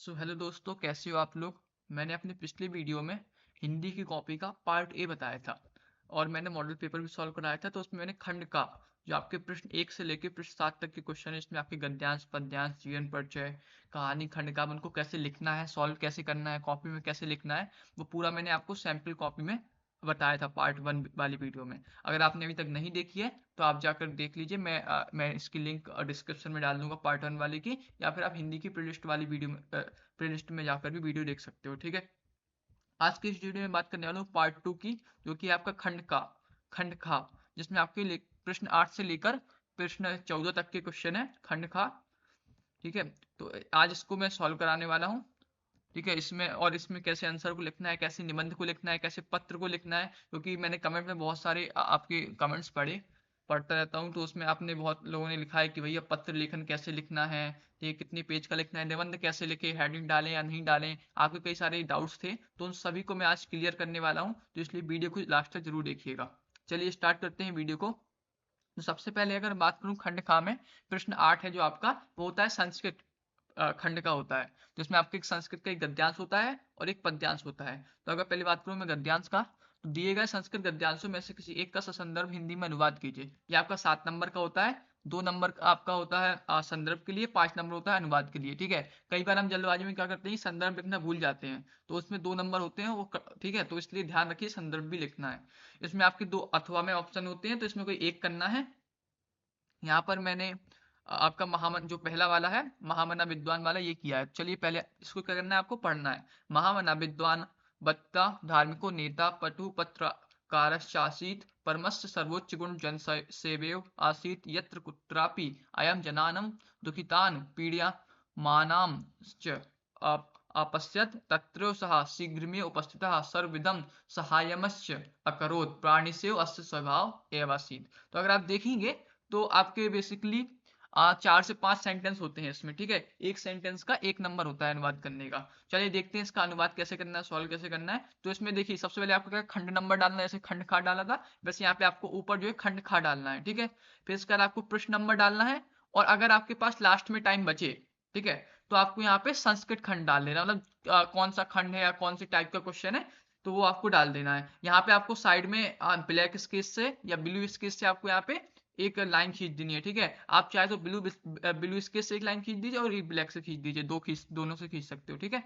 Hello दोस्तों, कैसे हो आप लोग। मैंने अपनी पिछली वीडियो में हिंदी की कॉपी का पार्ट ए बताया था और मैंने मॉडल पेपर भी सॉल्व कराया था। तो उसमें मैंने खंड का जो आपके प्रश्न 1 से लेकर प्रश्न 7 तक के क्वेश्चन है, इसमें आपके गद्यांश पद्यांश जीवन परिचय कहानी खंड का अब उनको कैसे लिखना है, सॉल्व कैसे करना है, कॉपी में कैसे लिखना है, वो पूरा मैंने आपको सैम्पल कॉपी में बताया था पार्ट 1 वाली वीडियो में। अगर आपने अभी तक नहीं देखी है तो आप जाकर देख लीजिए। मैं इसकी लिंक डिस्क्रिप्शन में डाल दूंगा पार्ट 1 वाली की, या फिर आप हिंदी की प्लेलिस्ट वाली वीडियो में प्लेलिस्ट में जाकर भी वीडियो देख सकते हो। ठीक है, आज की इस वीडियो में बात करने वाला हूँ पार्ट 2 की, जो कि आपका खंड खा, जिसमें आपके प्रश्न 8 से लेकर प्रश्न 14 तक के क्वेश्चन है खंड खा। ठीक है, तो आज इसको मैं सॉल्व कराने वाला हूँ। ठीक है, इसमें कैसे आंसर को लिखना है, कैसे निबंध को लिखना है, कैसे पत्र को लिखना है, क्योंकि मैंने कमेंट में बहुत सारे आपके कमेंट्स पढ़ता रहता हूँ। तो उसमें आपने बहुत लोगों ने लिखा है कि भैया पत्र लेखन कैसे लिखना है, ये कितने पेज का लिखना है, निबंध कैसे लिखे, हेडिंग डालें या नहीं डालें, आपके कई सारे डाउट्स थे। तो उन सभी को मैं आज क्लियर करने वाला हूँ, तो इसलिए वीडियो को लास्ट तक जरूर देखिएगा। चलिए स्टार्ट करते हैं वीडियो को। तो सबसे पहले अगर बात करूँ खंड खा में, प्रश्न 8 है जो आपका, वो होता है संस्कृत खंड का होता है, जिसमें आपके एक संस्कृत का एक गद्यांश होता है और एक पद्यांश होता है। तो अगर पहली बात करूं मैं गद्यांश का, तो दिए गए संस्कृत गद्यांशों में से किसी एक का ससंदर्भ हिंदी में अनुवाद कीजिए। ये आपका 7 नंबर का होता है। 2 नंबर का आपका होता है संदर्भ के लिए, 5 नंबर होता है अनुवाद के लिए। ठीक है, कई बार हम जल्दबाजी में क्या करते हैं, संदर्भ लिखना भूल जाते हैं, तो उसमें 2 नंबर होते हैं वो ठीक है, तो इसलिए ध्यान रखिए संदर्भ भी लिखना है। इसमें आपके दो अथवा में ऑप्शन होते हैं, तो इसमें कोई एक करना है। यहाँ पर मैंने आपका महामन जो पहला वाला है महामना विद्वान वाला ये किया है। चलिए पहले इसको क्या करना है, आपको पढ़ना है। महामना विद्वान बत्ता धार्मिको नेता पटु पत्रकारश्चासीत् परमस्य सर्वोच्च गुण जन सेवेव आसीत् यत्र कुत्रापि अयम जनानं दुखितान् पीड़या मानां च अपश्यत् तत्र सः शीघ्रमेव उपस्थितः सर्वविधं सहायमस्य अकरोत् प्राणिसेव अस्य स्वभाव एव आसीत्। तो अगर आप देखेंगे तो आपके बेसिकली 4 से 5 सेंटेंस होते हैं इसमें। ठीक है, एक सेंटेंस का 1 नंबर होता है अनुवाद करने का। चलिए देखते हैं इसका अनुवाद कैसे करना है, सॉल्व कैसे करना है। तो इसमें देखिए सबसे पहले आपको क्या खंड नंबर डालना है, जैसे खंड खा डाला था वैसे यहाँ पे आपको ऊपर जो है खंड खा डालना है। ठीक है, फिर इसके बाद आपको प्रश्न नंबर डालना है, और अगर आपके पास लास्ट में टाइम बचे, ठीक है, तो आपको यहाँ पे संस्कृत खंड डाल देना, मतलब कौन सा खंड है या कौन सी टाइप का क्वेश्चन है, तो वो आपको डाल देना है। यहाँ पे आपको साइड में ब्लैक स्केच से या ब्लू स्केच से आपको यहाँ पे एक लाइन खींच देनी है। ठीक है, आप चाहे तो ब्लू स्केच से एक लाइन खींच दीजिए और एक ब्लैक से खींच दीजिए, दोनों से खींच सकते हो। ठीक है,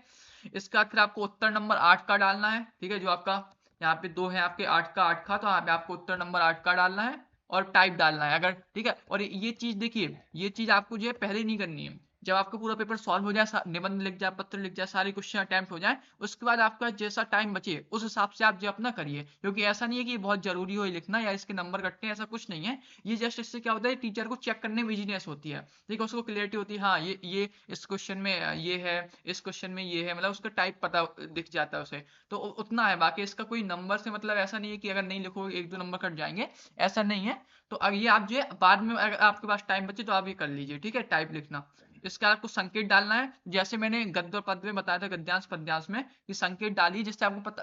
इसका फिर आपको उत्तर नंबर 8 का डालना है। ठीक है, जो आपका यहाँ पे दो है आपके 8 का 8 का, तो यहाँ पे आपको उत्तर नंबर 8 का डालना है और टाइप डालना है अगर। ठीक है, और ये चीज देखिए, ये चीज आपको जो है पहले नहीं करनी है। जब आपका पूरा पेपर सॉल्व हो जाए, निबंध लिख जाए, पत्र लिख जाए, सारे क्वेश्चन अटेम्प्ट हो जाए, उसके बाद आपका जैसा टाइम बचे उस हिसाब से आप जो अपना करिए, क्योंकि ऐसा नहीं है कि ये बहुत जरूरी हो ये लिखना या इसके नंबर कटते हैं, ऐसा कुछ नहीं है। ये जस्ट इससे क्या होता है, टीचर को चेक करने में इजीनेस होती है। ठीक है, उसको क्लियरिटी होती है, हाँ ये इस क्वेश्चन में ये है, इस क्वेश्चन में ये है, मतलब उसका टाइप पता दिख जाता है उसे। तो उतना है, बाकी इसका कोई नंबर से मतलब ऐसा नहीं है कि अगर नहीं लिखोगे 1-2 नंबर कट जाएंगे, ऐसा नहीं है। तो अगर ये आप जो है बाद में अगर आपके पास टाइम बचे तो आप ये कर लीजिए। ठीक है, टाइप लिखना। इसका आपको संकेत डालना है, जैसे मैंने गद्य और पद्य में बताया था गद्यांश पद्यांश में, कि संकेत डालिए जिससे आपको पता,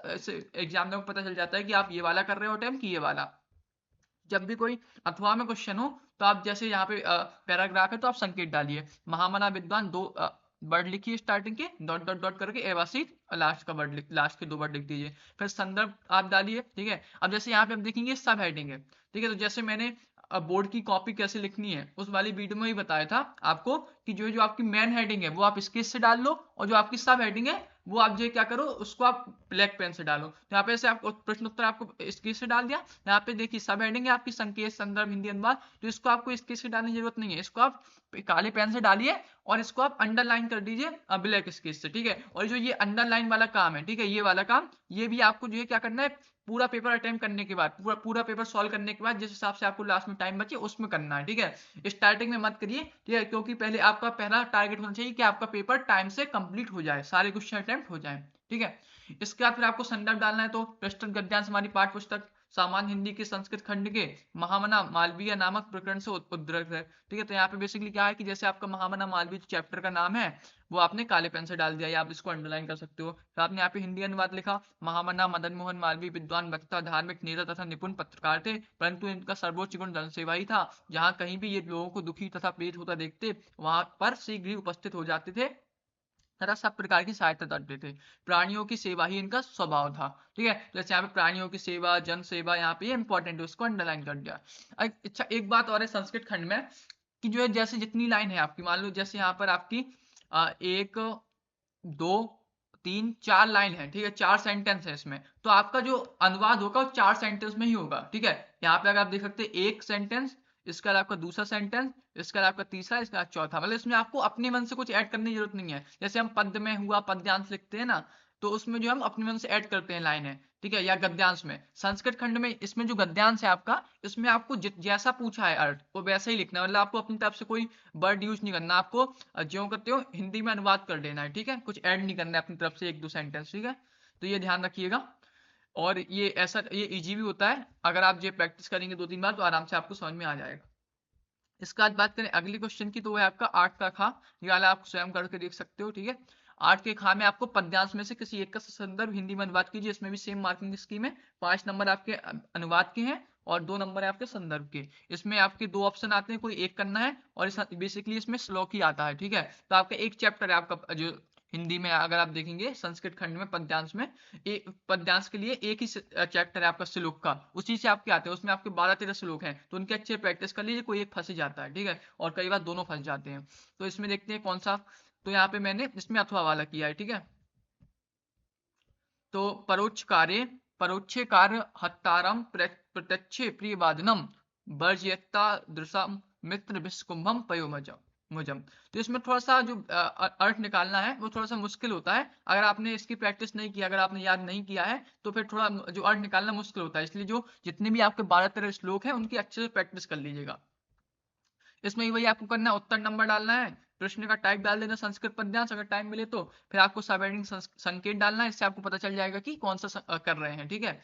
एग्जाम में पता चल जाता है कि आप ये वाला कर रहे हो अटेम्प्ट कि ये वाला। जब भी कोई अथवा में क्वेश्चन हो, तो आप जैसे यहाँ पे पैराग्राफ है तो आप संकेत डालिए। महामना विद्वान दो वर्ड लिखिए स्टार्टिंग के, डॉट डॉट डॉट करके एवासित, लास्ट का वर्ड लास्ट के 2 वर्ड लिख दीजिए। फिर संदर्भ आप डालिए। ठीक है, अब जैसे यहाँ पे आप देखेंगे सब हेडिंग है। ठीक है, तो जैसे मैंने बोर्ड की कॉपी कैसे लिखनी है उस वाली वीडियो में ही बताया था आपको, कि जो जो आपकी मेन हेडिंग है वो आप स्केच से डाल लो, और जो आपकी सब हेडिंग है वो आप जो क्या करो उसको आप ब्लैक पेन से डालो। तो यहाँ पे से आपको प्रश्न उत्तर आपको स्केच से डाल दिया। यहाँ पे देखिए सब हेडिंग है आपकी, संकेत संदर्भ हिंदी अनुवाद, तो इसको आपको स्केच से डालने की जरूरत नहीं है, इसको आप काले पेन से डालिए और इसको आप अंडरलाइन कर दीजिए ब्लैक स्केच से। ठीक है, और जो ये अंडरलाइन वाला काम है, ठीक है, ये वाला काम, ये भी आपको जो है क्या करना है, पूरा पेपर अटेम्प्ट करने के बाद, पूरा पेपर सॉल्व करने के बाद जिस हिसाब से आपको लास्ट में टाइम बचे उसमें करना है। ठीक है, स्टार्टिंग में मत करिए। ठीक है, क्योंकि पहले आपका पहला टारगेट होना चाहिए कि आपका पेपर टाइम से कंप्लीट हो जाए, सारे क्वेश्चन अटेम्प्ट हो जाए। ठीक है, इसके बाद फिर आपको संदर्भ डालना है। तो प्रश्न गद्यांश हमारी पाठ पुस्तक सामान्य हिंदी के संस्कृत खंड के महामना मालवीय नामक प्रकरण से उद्धृत है। ठीक है, तो यहाँ पे बेसिकली क्या है कि जैसे आपका महामना मालवीय चैप्टर का नाम है वो आपने काले पेन से डाल दिया, या आप इसको अंडरलाइन कर सकते हो। फिर आपने यहाँ पे हिंदी अनुवाद लिखा, महामना मदन मोहन मालवीय विद्वान वक्ता धार्मिक नेता तथा निपुण पत्रकार थे, परंतु इनका सर्वोच्च गुण जनसेवा ही था। जहाँ कहीं भी ये लोगों को दुखी तथा प्रेरित होता देखते वहां पर शीघ्र ही उपस्थित हो जाते थे तथा सब प्रकार की सहायता करते थे। प्राणियों की सेवा ही इनका स्वभाव था। ठीक है, तो जैसे यहाँ पे प्राणियों की सेवा, जन सेवा, यहाँ पे ये इंपॉर्टेंट है, उसको अंडरलाइन कर दिया। अच्छा, एक बात और है संस्कृत खंड में कि जो है जैसे जितनी लाइन है आपकी, मान लो जैसे यहाँ पर आपकी एक, दो, तीन, चार लाइन है, ठीक है, चार सेंटेंस है इसमें, तो आपका जो अनुवाद होगा वो चार सेंटेंस में ही होगा। ठीक है, यहाँ पे अगर आप देख सकते हैं एक सेंटेंस, इसका आपका दूसरा सेंटेंस, इसका आपका तीसरा, इसका चौथा, मतलब इसमें आपको अपने मन से कुछ ऐड करने की जरूरत नहीं है। जैसे हम पद में हुआ पद्यांश लिखते हैं ना, तो उसमें जो हम अपने मन से ऐड करते हैं लाइनें, ठीक है, या गद्यांश में। संस्कृत खंड में इसमें जो गद्यांश है आपका, इसमें आपको जैसा पूछा है अर्थ वो वैसा ही लिखना है, मतलब आपको अपनी तरफ से कोई वर्ड यूज नहीं करना, आपको जो करते हो हिंदी में अनुवाद कर देना है। ठीक है, कुछ ऐड नहीं करना है अपनी तरफ से एक दो सेंटेंस। ठीक है, तो ये ध्यान रखिएगा। और ये ऐसा, ये इजी भी होता है, अगर आप ये प्रैक्टिस करेंगे दो तीन बार तो आराम से आपको समझ में आ जाएगा। इसके बाद बात करें अगली क्वेश्चन की, तो वो है आपका 8 का खा। ये वाला आप स्वयं करके देख सकते हो। ठीक है, 8 के खा में आपको पद्यांश में से किसी एक का संदर्भ हिंदी में अनुवाद कीजिए। इसमें भी सेम मार्किंग स्कीम है, 5 नंबर आपके अनुवाद के हैं और 2 नंबर है आपके संदर्भ के। इसमें आपके दो ऑप्शन आते हैं, कोई एक करना है और बेसिकली इसमें श्लोक ही आता है। ठीक है, तो आपका एक चैप्टर है आपका जो हिंदी में, अगर आप देखेंगे संस्कृत खंड में पद्यांश में, एक पद्यांश के लिए एक ही चैप्टर है आपका श्लोक का, उसी से आपके आते हैं, उसमें आपके 12-13 श्लोक हैं, तो उनके अच्छे प्रैक्टिस कर लीजिए, कोई एक फंस ही जाता है। ठीक है, और कई बार दोनों फंस जाते हैं। तो इसमें देखते हैं कौन सा, तो यहाँ पे मैंने इसमें अथवा वाला किया है। ठीक है, तो परोक्षे कार्य हत्तारम प्रत्यक्षे प्रियवादनम वर्जयता दृशम मित्र विस्कुंभम पयोमजम मुजम। तो इसमें थोड़ा सा जो अर्थ निकालना है वो थोड़ा सा मुश्किल होता है, अगर आपने इसकी प्रैक्टिस नहीं किया, अगर आपने याद नहीं किया है तो फिर थोड़ा जो अर्थ निकालना मुश्किल होता है, इसलिए जो जितने भी आपके 12-13 श्लोक हैं उनकी अच्छे से प्रैक्टिस कर लीजिएगा। इसमें वही आपको करना है, उत्तर नंबर डालना है, प्रश्न का टाइप डाल देना संस्कृत पद्यांश, अगर टाइम मिले तो फिर आपको सबहेडिंग संकेत डालना है, इससे आपको पता चल जाएगा कि कौन सा कर रहे हैं। ठीक है,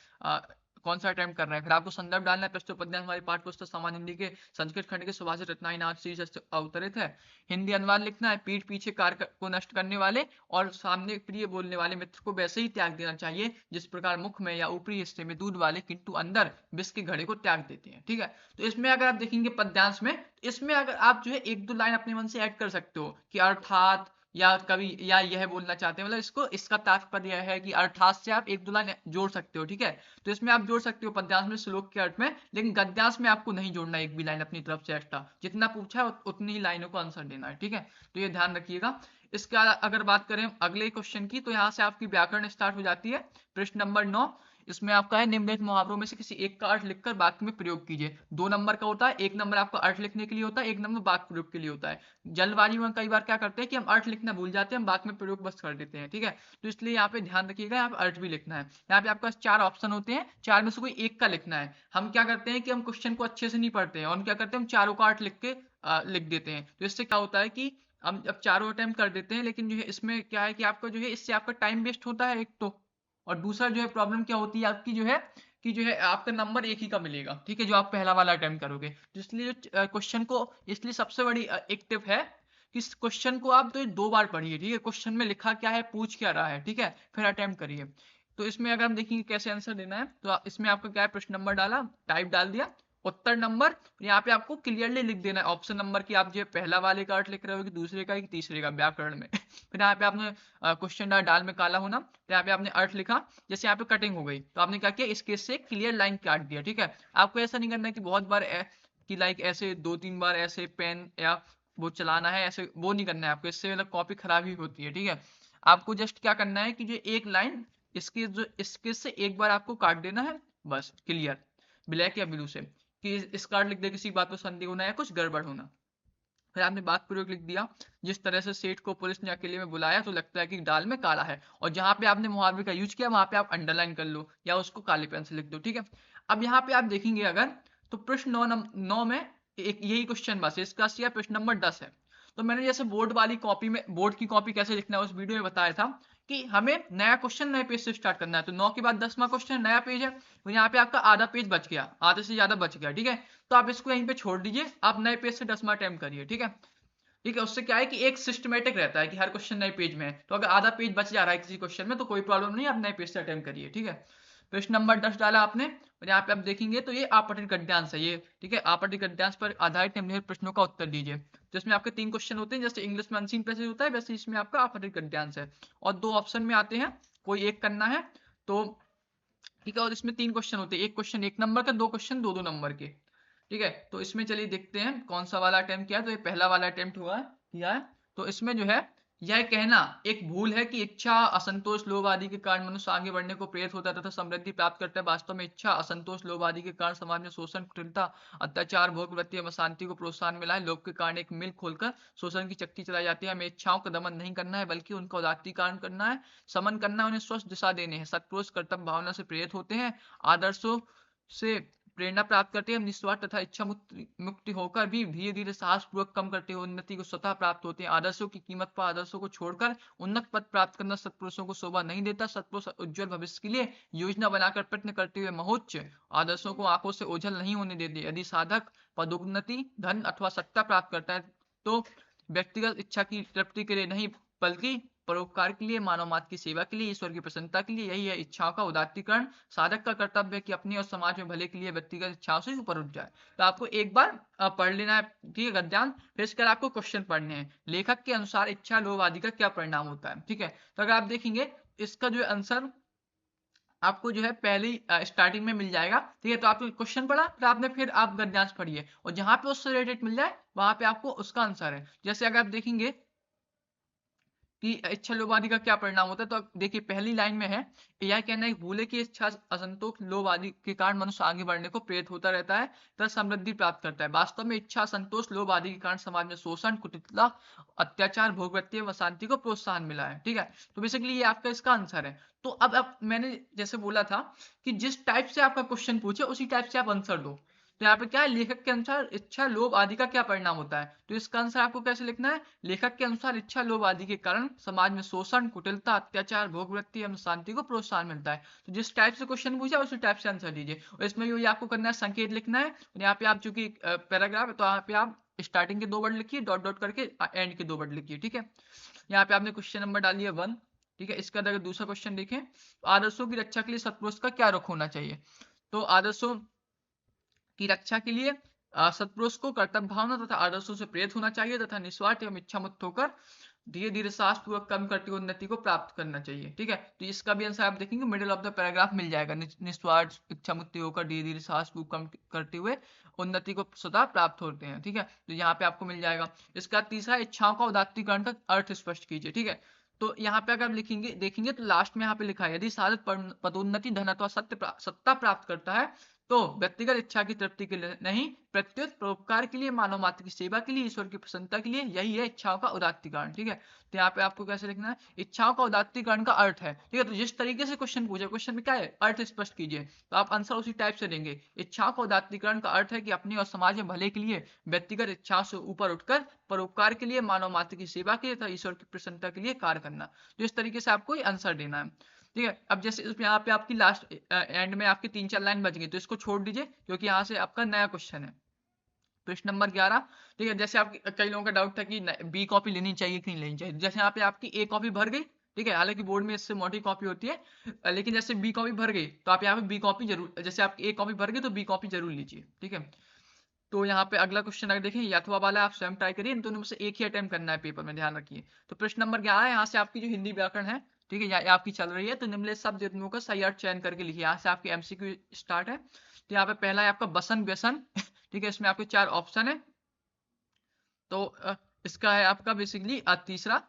कौन सा अटेम्प्ट कर रहे हैं। फिर आपको संदर्भ डालना है, प्रस्तुत पद्यांश हमारी पाठ पुस्तक सामान्य हिंदी के संस्कृत खंड के सुभाषित रत्नागिनी सीरीज से अवतरित है। हिंदी अनुवाद लिखना है, पीठ पीछे कार्य को नष्ट करने वाले और सामने प्रिय बोलने वाले मित्र को वैसे ही त्याग देना चाहिए जिस प्रकार मुख में या ऊपरी हिस्से में दूध वाले किंतु अंदर विष के घड़े को त्याग देते हैं। ठीक है, तो इसमें अगर आप देखेंगे पद्यांश में, इसमें अगर आप जो है एक दो लाइन अपने मन से ऐड कर सकते हो कि अर्थात, या कभी या यह बोलना चाहते हैं, मतलब इसको इसका तात्पर्य यह है कि अर्थात से आप एक दो लाइन जोड़ सकते हो। ठीक है, तो इसमें आप जोड़ सकते हो पद्यांश में श्लोक के अर्थ में, लेकिन गद्यांश में आपको नहीं जोड़ना एक भी लाइन अपनी तरफ से एक्स्ट्रा, जितना पूछा है उतनी ही लाइनों को आंसर देना है। ठीक है, तो ये ध्यान रखिएगा। इसका अगर बात करें अगले क्वेश्चन की, तो यहाँ से आपकी व्याकरण स्टार्ट हो जाती है। प्रश्न नंबर 9, इसमें आपका है निम्नलिखित मुहावरों में से किसी एक का अर्थ लिखकर वाक्य में प्रयोग कीजिए। 2 नंबर का होता है, 1 नंबर आपका अर्थ लिखने के लिए होता है, 1 नंबर वाक्य प्रयोग के लिए होता है। जल्दबाजी में कई बार क्या करते हैं कि हम अर्थ लिखना भूल जाते हैं, हम वाक्य में प्रयोग बस कर देते हैं। ठीक है, तो इसलिए यहाँ पे ध्यान रखिएगा, यहाँ पे अर्थ भी लिखना है। यहाँ पे आपके पास 4 ऑप्शन होते हैं, 4 में से कोई एक का लिखना है। हम क्या करते हैं कि हम क्वेश्चन को अच्छे से नहीं पढ़ते हैं और क्या करते हैं, हम चारों का अर्थ लिख के लिख देते हैं। तो इससे क्या होता है कि हम अब चारों अटेम्प्ट कर देते हैं, लेकिन जो है इसमें क्या है कि आपका जो है इससे आपका टाइम वेस्ट होता है एक तो, और दूसरा जो है प्रॉब्लम क्या होती है आपकी जो है कि जो है आपका नंबर एक ही का मिलेगा। ठीक है, जो आप पहला वाला अटेम्प्ट करोगे, तो इसलिए क्वेश्चन को, इसलिए सबसे बड़ी एक टिप है कि इस क्वेश्चन को आप तो 2 बार पढ़िए। ठीक है, क्वेश्चन में लिखा क्या है, पूछ क्या रहा है, ठीक है, फिर अटेम्प्ट करिए। तो इसमें अगर हम देखेंगे कैसे आंसर देना है, तो इसमें आपका क्या है, प्रश्न नंबर डाला, टाइप डाल दिया, उत्तर नंबर, यहाँ पे आपको क्लियरली लिख देना है ऑप्शन नंबर की आप जो पहला वाले का अर्थ लिख रहे हो कि दूसरे का कि तीसरे का व्याकरण में। फिर यहाँ पे आपने क्वेश्चन डाल, डाल में काला होना, तो यहाँ पे आपने अर्थ लिखा, जैसे यहाँ पे कटिंग हो गई तो आपने क्या किया, इस केस से क्लियर लाइन काट दिया। ठीक है, आपको ऐसा नहीं करना है कि बहुत बार कि लाइक ऐसे 2-3 बार ऐसे पेन या वो चलाना है, ऐसे वो नहीं करना है आपको, इससे मतलब कॉपी खराब ही होती है। ठीक है, आपको जस्ट क्या करना है कि जो एक लाइन इसके जो इसके से एक बार आपको काट देना है, बस क्लियर, ब्लैक या ब्लू से, कि इसका अर्थ लिख दे किसी बात पर संदेह होना या कुछ गड़बड़ होना। फिर आपने बात प्रयोग लिख दिया, जिस तरह से सेठ को पुलिस ने अकेले में बुलाया तो लगता है कि दाल में काला है, और जहां पे आपने मुहावरे का यूज किया वहां पे आप अंडरलाइन कर लो या उसको काले पेन से लिख दो। ठीक है, अब यहाँ पे आप देखेंगे अगर, तो प्रश्न 9 में एक यही क्वेश्चन बस है, इसका प्रश्न नंबर 10 है। तो मैंने जैसे बोर्ड वाली कॉपी में, बोर्ड की कॉपी कैसे लिखना है उस वीडियो में बताया था कि हमें नया क्वेश्चन नए पेज से स्टार्ट करना है। तो 9 के बाद 10वां क्वेश्चन नया पेज है, तो यहाँ पे आपका आधा पेज बच गया, आधे से ज्यादा बच गया। ठीक है, तो आप इसको यहीं पे छोड़ दीजिए, आप नए पेज से 10वां अटेम्प्ट करिए। ठीक है, ठीक है, उससे क्या है कि एक सिस्टमेटिक रहता है कि हर क्वेश्चन नए पेज में है, तो अगर आधा पेज बच जा रहा है किसी क्वेश्चन में तो कोई प्रॉब्लम नहीं, आप नए पेज से अटेम्प्ट करिए। ठीक है, प्रश्न नंबर 10 डाला आपने, और यहाँ पे आप देखेंगे तो ये आपत्ति गद्यांश है ये, ठीक है। आपत्ति गद्यांश पर आधारित निम्नलिखित प्रश्नों का उत्तर दीजिए। जिसमें आपके 3 क्वेश्चन होते हैं, जैसे इंग्लिश में अनसीन पैसेज होता है वैसे इसमें आपका आपत्ति गद्यांश है, और 2 ऑप्शन में आते हैं, कोई एक करना है तो, ठीक है। और इसमें 3 क्वेश्चन होते हैं, एक क्वेश्चन 1 नंबर का, 2 क्वेश्चन 2-2 नंबर के, ठीक है। तो इसमें चलिए देखते हैं कौन सा वाला अटेम्प्ट किया है। तो ये पहला वाला अटेम्प्ट किया है। तो इसमें जो है, यह कहना एक भूल है कि इच्छा, असंतोष, लोभ आदि के कारण मनुष्य आगे बढ़ने को प्रेरित होता है तथा समृद्धि प्राप्त करता है। वास्तव में इच्छा, असंतोष, लोभ आदि के कारण समाज में शोषण, कुटिलता, अत्याचार, भोग वृत्ति एवं अशांति को प्रोत्साहन मिला है। लोभ के कारण एक मिल खोलकर शोषण की चक्की चलाई जाती है। हमें इच्छाओं का दमन नहीं करना है, बल्कि उनका उदात्तीकरण करना है, समन करना है, उन्हें स्वस्थ दिशा देने हैं। सत्पुरुष कर्तव्य भावना से प्रेरित होते हैं, आदर्शों से प्रेरणा प्राप्त करते हैं। हम निस्वार्थ तथा इच्छा मुक्ति होकर भी धीरे धीरे साहस पूर्वक कम करते हुए उन्नति को स्वतः प्राप्त होते हैं। आदर्शों की कीमत पर आदर्शों को छोड़कर उन्नत पद प्राप्त करना सत्पुरुषों को शोभा नहीं देता। सत्पुरुष उज्जवल भविष्य के लिए योजना बनाकर प्रयत्न करते हुए महोच्च आदर्शों को आंखों से ओझल नहीं होने देते। यदि साधक पदोन्नति, धन अथवा सत्ता प्राप्त करता है तो व्यक्तिगत इच्छा की तृप्ति के लिए नहीं, बल्कि परोपकार के लिए, मानव मात्र की सेवा के लिए, ईश्वर की प्रसन्नता के लिए। यही है इच्छाओं का उदात्तीकरण। साधक का कर्तव्य है कि अपनी और समाज में भले के लिए व्यक्तिगत इच्छाओं से ऊपर उठ जाए। तो आपको एक बार पढ़ लेना है, ठीक है, गद्यांश। फिर इसके बाद आपको क्वेश्चन पढ़ने हैं। लेखक के अनुसार इच्छा, लोभ आदि का क्या परिणाम होता है, ठीक है। तो अगर आप देखेंगे इसका जो आंसर आपको जो है पहले स्टार्टिंग में मिल जाएगा, ठीक है। तो आपने क्वेश्चन पढ़ा, फिर आप गद्यांश पढ़िए, और जहां पे उससे रिलेटेड मिल जाए वहां पे आपको उसका आंसर है। जैसे अगर आप देखेंगे कि इच्छा लोभ आदि का क्या परिणाम होता है, तो देखिए पहली लाइन में है, यह कहना एक भूल है कि इच्छा, असंतोष, लोभ आदि के कारण मनुष्य आगे बढ़ने को प्रेरित होता रहता है तथा समृद्धि प्राप्त करता है। वास्तव में इच्छा, संतोष, लोभ आदि के कारण समाज में शोषण, कुटिलता, अत्याचार, भोगवृत्ति एवं अशांति को प्रोत्साहन मिला है, ठीक है। तो बेसिकली ये आपका इसका आंसर है। तो अब मैंने जैसे बोला था कि जिस टाइप से आपका क्वेश्चन पूछे उसी टाइप से आप आंसर दो। तो यहाँ पे क्या है, लेखक के अनुसार इच्छा, लोभ आदि का क्या परिणाम होता है, तो इसका आंसर आपको कैसे लिखना है, लेखक के अनुसार इच्छा, लोभ आदि के कारण समाज में शोषण, कुटिलता, अत्याचार, भोगवृत्ति एवं शांति को प्रोत्साहन मिलता है। तो जिस टाइप से क्वेश्चन पूछा उसी टाइप से आंसर दीजिए। और इसमें भी आपको करना है, संकेत लिखना है। और यहाँ पे आप चूंकि पैराग्राफ है तो यहाँ पे आप स्टार्टिंग के 2 वर्ड लिखिए, डॉट डॉट करके एंड के 2 वर्ड लिखिए, ठीक है। यहाँ पे आपने क्वेश्चन नंबर डाल दिया 1, ठीक है। इसके अगर दूसरा क्वेश्चन देखें, तो आदर्शों की रक्षा के लिए सत्पुरुष का क्या रुख होना चाहिए। तो आदर्शों की रक्षा के लिए सत्पुरुष को कर्तव्य भावना तथा आदर्शों से प्रेरित होना चाहिए तथा निस्वार्थ एवं इच्छा मुक्त होकर धीरे धीरे साहस पूर्वक कम करते हुए उन्नति को प्राप्त करना चाहिए, ठीक है। तो इसका भी आंसर आप देखेंगे मिडिल ऑफ द पैराग्राफ मिल जाएगा। निस्वार्थ इच्छा मुक्ति होकर धीरे धीरे साहस पूर्वक कम करते हुए उन्नति को सदा प्राप्त होते हैं, ठीक है। तो यहाँ पे आपको मिल जाएगा। इसका तीसरा, इच्छाओं का उदात्तीकरण का अर्थ स्पष्ट कीजिए, ठीक है। तो यहाँ पे अगर आप लिखेंगे देखेंगे तो लास्ट में यहाँ पे लिखा है, यदि साधक पदोन्नति, धन अथवा सत्ता प्राप्त करता है तो व्यक्तिगत इच्छा की तृप्ति के लिए नहीं, प्रत्युत परोपकार के लिए, मानव मात्र की सेवा के लिए, ईश्वर की प्रसन्नता के लिए। यही है इच्छाओं का उदात्तीकरण, ठीक है। तो यहाँ पे आपको कैसे लिखना है, इच्छाओं का उदात्तीकरण का अर्थ है, ठीक है। तो जिस तरीके से क्वेश्चन पूछे, क्वेश्चन में क्या है, अर्थ स्पष्ट कीजिए, तो आप आंसर उसी टाइप से देंगे। इच्छाओं का उदात्तीकरण का अर्थ है कि अपनी और समाज में भले के लिए व्यक्तिगत इच्छाओं से ऊपर उठकर परोपकार के लिए, मानव मात्र की सेवा के लिए तथा ईश्वर की प्रसन्नता के लिए कार्य करना। तो इस तरीके से आपको आंसर देना है, ठीक है। अब जैसे यहाँ पे आपकी लास्ट एंड में आपकी 3-4 लाइन बच गई, तो इसको छोड़ दीजिए क्योंकि यहाँ से आपका नया क्वेश्चन है। प्रश्न नंबर 11, ठीक है। जैसे आप कई लोगों का डाउट था कि बी कॉपी लेनी चाहिए कि नहीं लेनी चाहिए। जैसे यहाँ पे आपकी ए कॉपी भर गई, ठीक है, हालांकि बोर्ड में इससे मोटी कॉपी होती है, लेकिन जैसे बी कॉपी भर गई तो आप यहाँ पे बी कॉपी जरूर, जैसे आपकी ए कॉपी भर गई तो बी कॉपी जरूर लीजिए, ठीक है। तो यहाँ पे अगला क्वेश्चन अगर देखें, अथवा वाला आप स्वयं ट्राई करिए, इन दोनों में से एक ही अटेम्प्ट करना है पेपर में, ध्यान रखिए। तो प्रश्न नंबर 11 है, यहाँ से आपकी जो हिंदी व्याकरण है, ठीक है, यहाँ आपकी चल रही है, तो निम्नलिखित शब्द युग्मों का सही अर्थ चयन करके लिखिए। यहाँ से आपकी एमसीक्यू स्टार्ट है। तो यहाँ पे पहला है आपका बसन व्यसन, ठीक है, इसमें आपके 4 ऑप्शन है। तो इसका है आपका बेसिकली तीसरा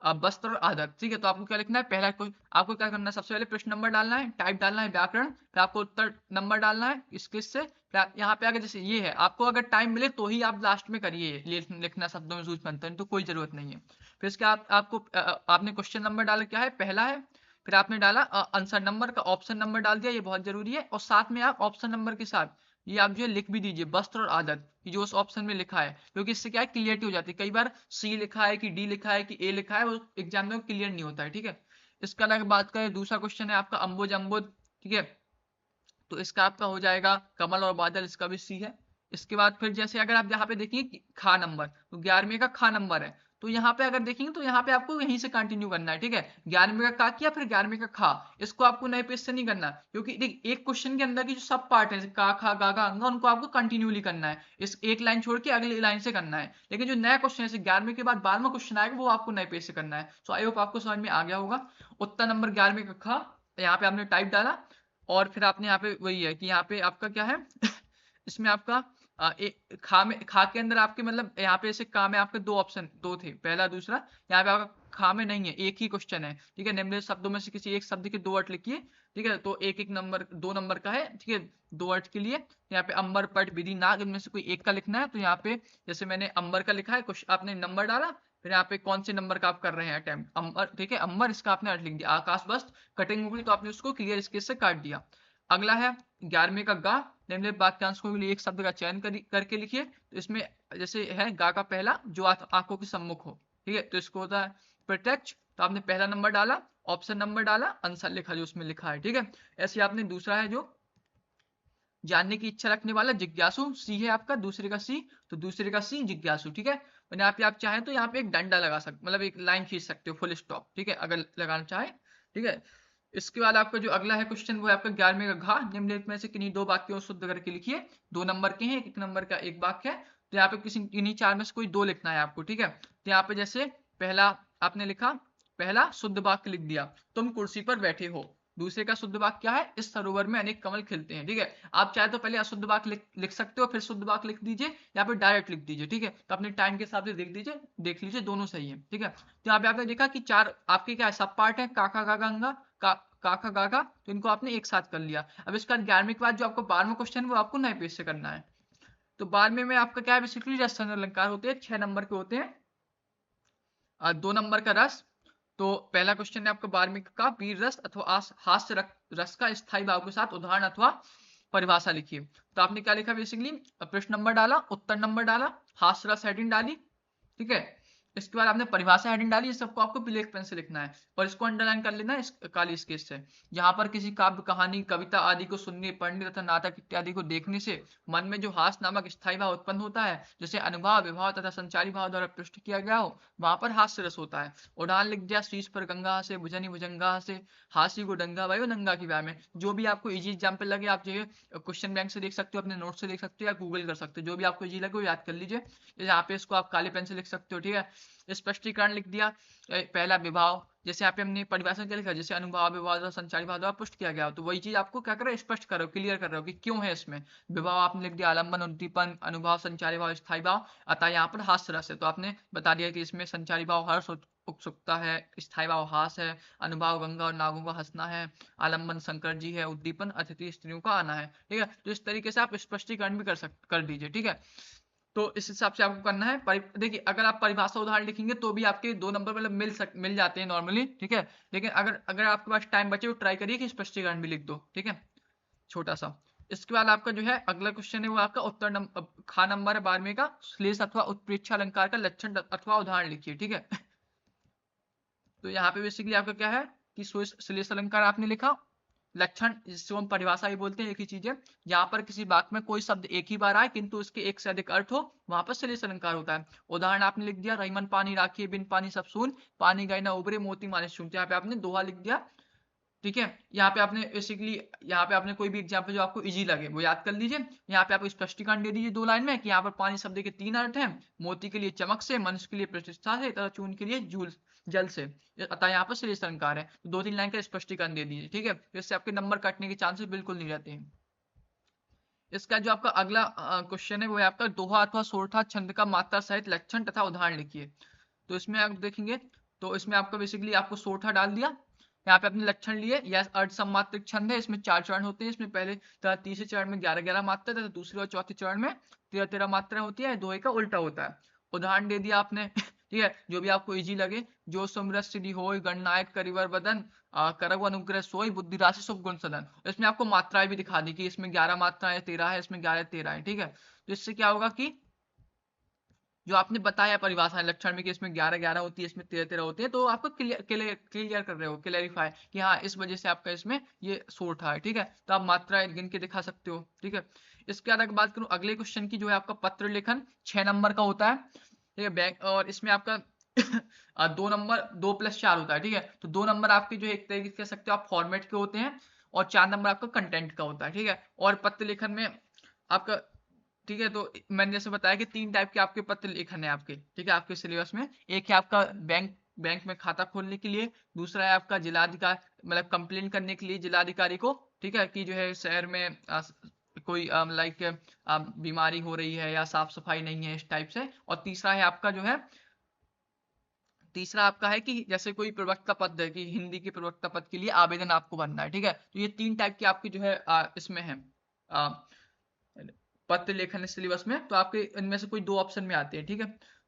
वस्त्र और आदत, ठीक है। तो आपको क्या लिखना है, पहला आपको क्या करना है, सबसे पहले प्रश्न नंबर डालना है, टाइप डालना है व्याकरण, फिर आपको उत्तर नंबर डालना है इस क्विज से। यहाँ पे अगर जैसे ये है, आपको अगर टाइम मिले तो ही आप लास्ट में करिए लिखना शब्दों में सूझ बनता है, तो कोई जरूरत नहीं है। फिर इसके आपको आपने क्वेश्चन नंबर डाला, क्या है, पहला है। फिर आपने डाला आंसर नंबर का ऑप्शन नंबर डाल दिया, ये बहुत जरूरी है। और साथ में आप ऑप्शन नंबर के साथ ये आप जो है लिख भी दीजिए वस्त्र और आदत, ये जो उस ऑप्शन में लिखा है, क्योंकि इससे क्या है, क्लियरिटी हो जाती है। कई बार सी लिखा है कि डी लिखा है कि ए लिखा है, वो एग्जाम में क्लियर नहीं होता है, ठीक है। इसका अगर बात करें, दूसरा क्वेश्चन है आपका अम्बुज अम्बुद, ठीक है। तो इसका आपका हो जाएगा कमल और बादल, इसका भी सी है। इसके बाद फिर जैसे अगर आप यहाँ पे देखिए खा नंबर, तो 11वें का खा नंबर है, तो यहाँ पे अगर देखेंगे तो यहाँ पे आपको यहीं से कंटिन्यू करना है, ठीक है। 11वीं का किया, फिर 11वीं का खा, इसको आपको नए पेज से नहीं करना, क्योंकि देख एक क्वेश्चन के अंदर की जो सब पार्ट है का खा गा गा अंगा, उनको आपको कंटिन्यूली करना है, इस एक लाइन छोड़ के अगली लाइन से करना है। लेकिन जो नया क्वेश्चन है 11वीं के बाद 12वां क्वेश्चन आएगा वो आपको नए पेज से करना है। सो आई होप आपको समझ में आ गया होगा। उत्तर नंबर 11वीं का खा, यहाँ पे आपने टाइप डाला, और फिर आपने यहाँ पे वही है कि यहाँ पे आपका क्या है इसमें आपका खा के अंदर आपके मतलब यहाँ पे ऐसे का में आपके दो ऑप्शन दो थे, पहला दूसरा। यहाँ पे आपका खा में नहीं है, एक ही क्वेश्चन है, ठीक है। निम्नलिखित शब्दों में से किसी एक शब्द के दो अर्थ लिखिए, ठीक है। तो एक एक नंबर 2 नंबर का है, ठीक है, 2 अर्थ के लिए। यहाँ पे अंबर पट विधि नाग, इनमें से कोई एक का लिखना है। तो यहाँ पे जैसे मैंने अंबर का लिखा है, कुछ आपने नंबर डाला, फिर यहाँ पे कौन से नंबर का आप कर रहे हैं अटेम्प्ट, अंबर, ठीक है, अंबर, इसका आपने अर्थ लिख दिया। आकाश बस्त कटिंग उंगली, तो आपने उसको क्लियर स्केच से काट दिया। अगला है 11वीं का गा, निम्नलिखित वाक्यांशों के लिए एक शब्द का चयन करके लिखिए। तो इसमें जैसे है गा का पहला जो आंखों के सम्मुख हो, ठीक है, तो इसको होता है प्रत्यक्ष। तो आपने पहला नंबर डाला, ऑप्शन नंबर डाला, आंसर लिखा जो उसमें लिखा है, ठीक है। ऐसे आपने दूसरा है जो जानने की इच्छा रखने वाला, जिज्ञासु, सी है आपका, दूसरे का सी, तो दूसरे का सी जिज्ञासु, ठीक है। और यहाँ पे आप चाहें तो यहाँ पे एक डंडा लगा सकते, मतलब एक लाइन खींच सकते हो, फुल स्टॉप, ठीक है, अगर लगाना चाहे, ठीक है। इसके बाद आपका जो अगला है क्वेश्चन वो है आपका 11वीं का घा, निम्नलिखित में से किन्हीं दो वाक्यों को शुद्ध करके लिखिए। 2 नंबर के हैं, एक नंबर का एक वाक्य है, तो यहाँ पे किसी इन्हीं चार में से कोई दो लिखना है आपको, ठीक है। तो यहाँ पे जैसे पहला आपने लिखा, पहला शुद्ध वाक्य लिख दिया, तुम कुर्सी पर बैठे हो। दूसरे का शुद्ध वाक्य क्या है, इस सरोवर में अनेक कमल खिलते हैं, ठीक है। आप चाहे तो पहले अशुद्ध वाक्य लिख सकते हो, फिर शुद्ध वाक्य लिख दीजिए, या फिर डायरेक्ट लिख दीजिए, ठीक है। तो अपने टाइम के हिसाब से देख लीजिए दोनों सही है, ठीक है। तो यहाँ पे आपने देखा कि चार आपके क्या सब पार्ट है, काका गागा अंगा, काका गागा, तो इनको आपने एक साथ कर लिया। अब इसका 11वीं के बाद जो आपको 12वां क्वेश्चन है वो आपको नए पेज से करना है। तो 12वें में आपका क्या है, बेसिकली रस अलंकार होते हैं, 6 नंबर के होते हैं, 2 नंबर का रस। तो पहला क्वेश्चन है आपका 12वीं का, वीर रस अथवा हास्य रस का स्थायी भाव के साथ उदाहरण अथवा परिभाषा लिखिए। तो आपने क्या लिखा, बेसिकली प्रश्न नंबर डाला, उत्तर नंबर डाला, हास्य रस हेडिंग डाली, ठीक है। इसके बाद आपने परिभाषा हेडिंग डाली, इस सबको आपको ब्लैक पेन से लिखना है, और इसको अंडरलाइन कर लेना है इस काली स्केच से। यहाँ पर किसी काव्य, कहानी, कविता आदि को सुनने, पढ़ने तथा नाटक इत्यादि को देखने से मन में जो हास नामक स्थायी भाव उत्पन्न होता है, जैसे अनुभाव, विभाव तथा संचारी भाव द्वारा प्रस्तुत किया गया हो, वहां पर हास्य रस होता है। उदाहरण लिख दिया, शीश पर गंगा से, भुजनी भुजंगा से, हासी को डंगा वायो नंगा की व्याह में। जो भी आपको इजी एग्जाम्पल लगे, आप जो है क्वेश्चन बैंक से देख सकते हो, अपने नोट से देख सकते हो, या गूगल कर सकते हो, जो भी आपको इजी लगे वो याद कर लीजिए। यहाँ पे इसको आप काले पेन से लिख सकते हो, ठीक है। स्पष्टीकरण लिख दिया, पहला विभाव, जैसे यहाँ पे हमने परिभाषा क्या लिखा, जैसे अनुभाव, विभाव, संचारी भाव द्वारा पुष्ट किया गया हो, तो वही चीज आपको क्या करो, स्पष्ट करो, क्लियर कर रहे हो कि क्यों है इसमें। विभाव आपने लिख दिया आलंबन, उद्दीपन, अनुभाव, संचारी भाव, स्थायी भाव, अतः यहाँ पर हास्य रस है, तो आपने बता दिया कि इसमें संचारी भाव हर्ष, उत्सुकता है, स्थायी भाव हास है, अनुभाव गंगा और नागों का हंसना है, आलंबन शंकर जी है, उद्दीपन अतिथि स्त्रियों का आना है, ठीक है। तो इस तरीके से आप स्पष्टीकरण भी कर दीजिए, ठीक है। तो इस हिसाब से आपको करना है। देखिए अगर आप परिभाषा उदाहरण लिखेंगे तो भी आपके 2 नंबर मतलब मिल जाते हैं नॉर्मली, ठीक है। लेकिन अगर अगर आपके पास टाइम बचे तो ट्राई करिए कि स्पष्टीकरण भी लिख दो, ठीक है, छोटा सा। इसके बाद आपका जो है अगला क्वेश्चन है वो आपका उत्तर नंबर खा नंबर है 12वें का, श्लेष अथवा उत्प्रेक्षा अलंकार का लक्षण अथवा उदाहरण लिखिए, ठीक है। तो यहाँ पे बेसिकली आपका क्या है कि श्लेष अलंकार आपने लिखा, लक्षण जिसको हम परिभाषा भी बोलते हैं, एक ही चीज है। यहाँ पर किसी वाक्य में कोई शब्द एक ही बार आए किंतु उसके एक से अधिक अर्थ हो, वहां पर श्लेष अलंकार होता है। उदाहरण आपने लिख दिया, रहीमन पानी राखिए बिन पानी सब सून, पानी गए ना उबरे मोती माने शून। यहाँ पे आपने दोहा लिख दिया, ठीक है। यहाँ पे आपने बेसिकली यहाँ पे आपने कोई भी एग्जाम्पल जो आपको इजी लगे वो याद कर लीजिए। यहाँ पे आप स्पष्टीकरण दे दीजिए 2 लाइन में कि यहाँ पर पानी शब्द के 3 अर्थ हैं, मोती के लिए चमक से, मनुष्य के लिए प्रतिष्ठा से तथा चून के लिए जल से, अतः यहाँ पर श्लेष अलंकार है। तो 2-3 लाइन का स्पष्टीकरण दे दीजिए, ठीक है। इससे आपके नंबर कटने के चांसेस बिल्कुल नहीं रहते हैं। इसका जो आपका अगला क्वेश्चन है वो है आपका दोहा अथवा सोरठा छंद का मात्रा सहित लक्षण तथा उदाहरण लिखिए। तो इसमें आप देखेंगे तो इसमें आपका बेसिकली आपको सोरठा डाल दिया, यहाँ पे अपने लक्षण लिए, यह अर्ध सम्मात्रिक छंद है, इसमें 4 चरण होते हैं। इसमें पहले तीसरे चरण में 11-11 मात्रा तथा दूसरे और चौथे चरण में 13-13 मात्रा होती है, दोहे का उल्टा होता है। उदाहरण दे दिया आपने ठीक है, जो भी आपको इजी लगे, जो सुमरस सिद्धि होय गणनायक करिवर बदन, करव अनुग्रह सोई बुद्धि राशि शुभ गुण सदन। इसमें आपको मात्राएं भी दिखा दी कि इसमें 11 मात्राएं 13 है, इसमें 11-13 है, ठीक है। तो इससे क्या होगा कि जो आपने बताया परिभाषा लक्षण में कि इसमें 11-11 होती है, इसमें 13-13 होती है, तो आपको क्लियर कर रहे हो, क्लेरिफाई कि हाँ इस वजह से आपका इसमें ये सोर्ट है, ठीक है। तो आप मात्रा गिन के दिखा सकते हो, ठीक है। इसके बाद अगर बात करूं अगले क्वेश्चन की, जो है आपका पत्र लेखन 6 नंबर का होता है, ठीक है। बैंक और इसमें आपका दो नंबर 2+4 होता है, ठीक है। तो 2 नंबर आपके जो है एक तरीके से कह सकते हो आप फॉर्मेट के होते हैं, और 4 नंबर आपका कंटेंट का होता है, ठीक है। और पत्र लेखन में आपका, ठीक है, तो मैंने जैसे बताया कि 3 टाइप के आपके पत्र लेखन है आपके, ठीक है, आपके सिलेबस में। एक है आपका बैंक में खाता खोलने के लिए, दूसरा है आपका जिलाधिकारी, मतलब कंप्लेन करने के लिए जिलाधिकारी को, ठीक है, कि जो है शहर में कोई लाइक बीमारी हो रही है या साफ सफाई नहीं है, इस टाइप से। और तीसरा है आपका जो है, तीसरा आपका है कि जैसे कोई प्रवक्ता पद है, कि हिंदी के प्रवक्ता पद के लिए आवेदन आपको भरना है, ठीक है। तो ये 3 टाइप के आपके जो है इसमें है पत्र लेखन सिलेबस में। तो आपके इनमें से कोई 2 ऑप्शन में आते हैं, ठीक है।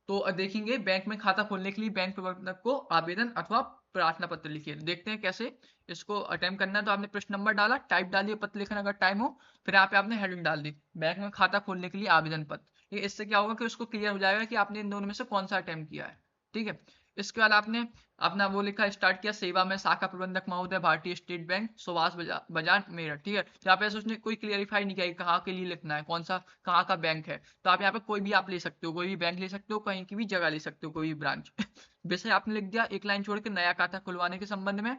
तो देखेंगे बैंक में खाता खोलने के लिए बैंक प्रबंधक को आवेदन अथवा प्रार्थना पत्र लिखिए। देखते हैं कैसे इसको अटेम्प्ट करना है। तो आपने प्रश्न नंबर डाला, टाइप डालिए पत्र लेखन अगर टाइम हो, फिर यहाँ पे आपने हेडिंग डाल दी बैंक में खाता खोलने के लिए आवेदन पत्र। ठीक है, इससे क्या होगा कि उसको क्लियर हो जाएगा कि आपने इन दोनों में से कौन सा अटेम्प्ट किया है, ठीक है। इसके बाद आपने अपना वो लिखा स्टार्ट किया, सेवा में शाखा प्रबंधक महोदय भारतीय स्टेट बैंक सुभाष बाजार मेरठ, ठीक है। तो यहाँ पे उसने कोई क्लियरिफाई नहीं किया कि कहाँ के लिए लिखना है, कौन सा कहाँ का बैंक है। तो आप यहाँ पे कोई भी आप ले सकते हो, कोई भी बैंक ले सकते हो, कहीं की भी जगह ले सकते हो, कोई भी ब्रांच। वैसे आपने लिख दिया एक लाइन छोड़ के, नया खाता खुलवाने के संबंध में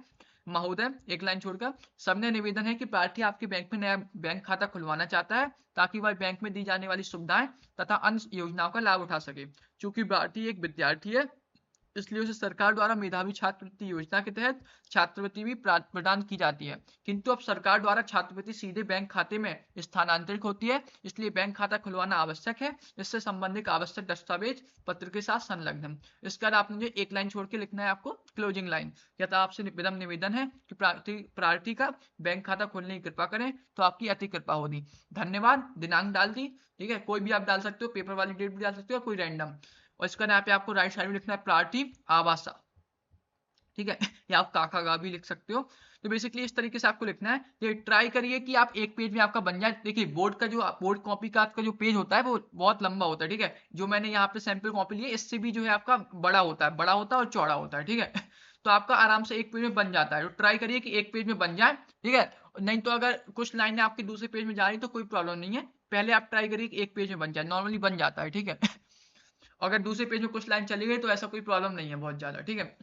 महोदय, एक लाइन छोड़कर सबने निवेदन है कि प्रार्थी आपके बैंक में नया बैंक खाता खुलवाना चाहता है ताकि वह बैंक में दी जाने वाली सुविधाएं तथा अन्य योजनाओं का लाभ उठा सके। चूंकि प्रार्थी एक विद्यार्थी है, इसलिए उसे सरकार द्वारा मेधावी छात्रवृत्ति योजना के तहत छात्रवृत्ति भी प्रदान की जाती है। किंतु अब सरकार द्वारा छात्रवृत्ति सीधे बैंक खाते में स्थानांतरित होती है, इसलिए बैंक खाता खुलवाना आवश्यक है। इससे संबंधित आवश्यक दस्तावेज पत्र के साथ संलग्न है। इसके बाद आपने जो एक लाइन छोड़ के लिखना है आपको क्लोजिंग लाइन, या तो आपसे विनम्र निवेदन है कि प्रार्थी का बैंक खाता खोलने की कृपा करें, तो आपकी अति कृपा होगी। धन्यवाद, दिनांक डाल दी, ठीक है, कोई भी आप डाल सकते हो, पेपर वाली डेट भी डाल सकते हो, कोई रैंडम। और इसका यहाँ पे आपको राइट साइड में लिखना है प्रार्थी आवासा, ठीक है। या आप काका गा भी लिख सकते हो। तो बेसिकली इस तरीके से आपको लिखना है। ये ट्राई करिए कि आप एक पेज में आपका बन जाए। देखिए बोर्ड का जो बोर्ड कॉपी का आपका जो पेज होता है वो बहुत लंबा होता है, ठीक है। जो मैंने यहाँ पे सैंपल कॉपी ली है, इससे भी जो है आपका बड़ा होता है, बड़ा होता है और चौड़ा होता है, ठीक है। तो आपका आराम से एक पेज में बन जाता है। तो ट्राई करिए कि एक पेज में बन जाए, ठीक है। नहीं तो अगर कुछ लाइनें आपके दूसरे पेज में जा रही तो कोई प्रॉब्लम नहीं है, पहले आप ट्राई करिए कि एक पेज में बन जाए, नॉर्मली बन जाता है, ठीक है। अगर दूसरे पेज में कुछ लाइन चली गई तो ऐसा कोई प्रॉब्लम नहीं है बहुत ज्यादा, ठीक है।